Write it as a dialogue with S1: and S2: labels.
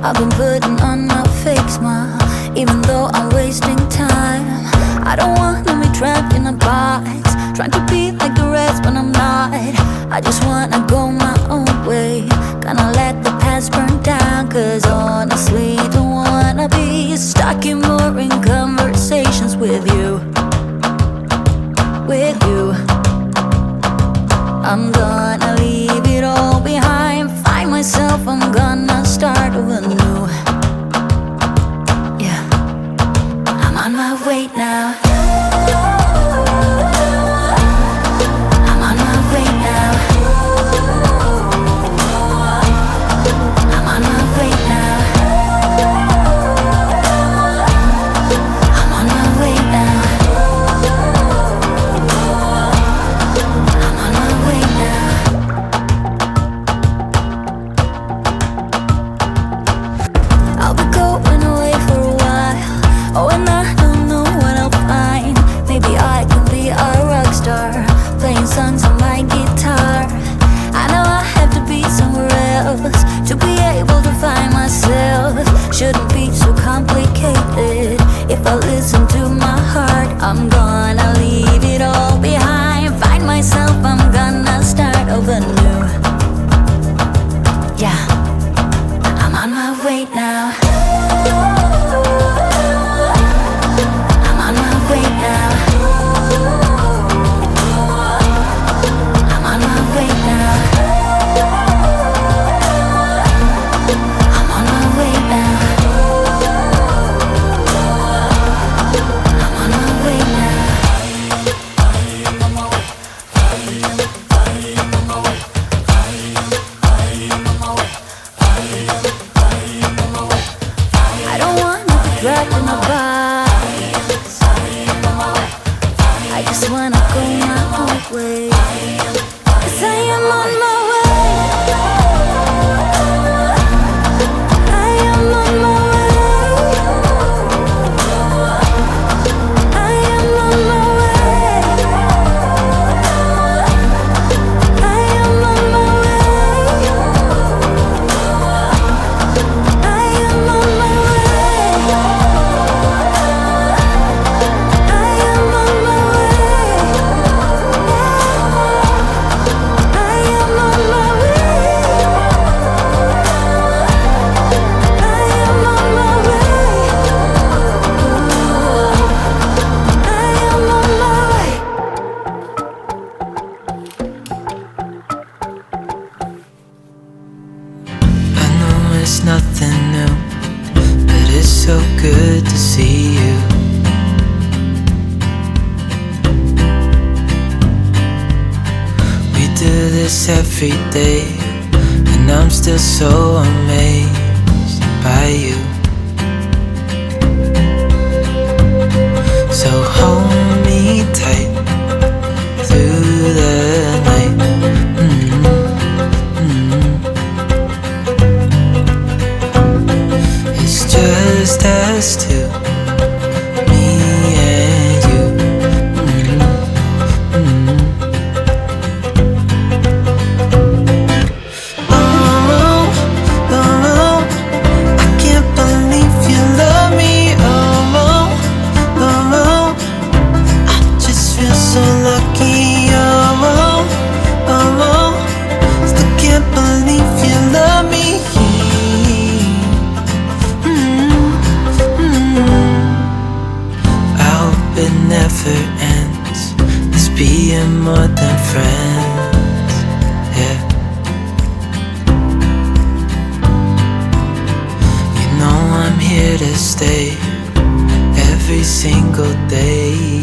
S1: I've been putting on a fake smile, even though I'm wasting time. I don't wanna be trapped in a box, trying to be like the rest when I'm not. I just wanna go my own way, gonna let the past burn down. Cause honestly, don't wanna be stuck in boring conversations with you. With you, I'm gonna leave it all behind, find myself, I'm gonna start over new. Yeah, I'm on my way now. I'm on my way now. I'm on my way now. I'm on my way now. I'll be going away for a while. Oh, and I don't know what I'll find. Maybe I can be a rock star, playing songs on my guitar. I know I have to be somewhere else to be able to find myself. Shouldn't be so complicated if I listen to my heart. I'm gonna leave it all behind, find myself, I'm gonna start over new. Yeah, I'm on my way now. I'm on my way now. I'm on my way now. I'm on my way now. I'm on my way now. I don't wanna be dragged in a box, I just wanna go my own way. Cause I am on my way. I am on my way. I am on my way. I am on my way. I am on my way. I am on my
S2: I know it's nothing new, but it's so good to see you. We do this every day, and I'm still so amazed by you. So hold me tight through the night. It's just us two, me and you. Oh, oh, I can't believe you love me. Oh, oh, I just feel so lucky. Oh, oh, still can't believe you love me. It never ends, this being more than friends, yeah. You know I'm here to stay every single day.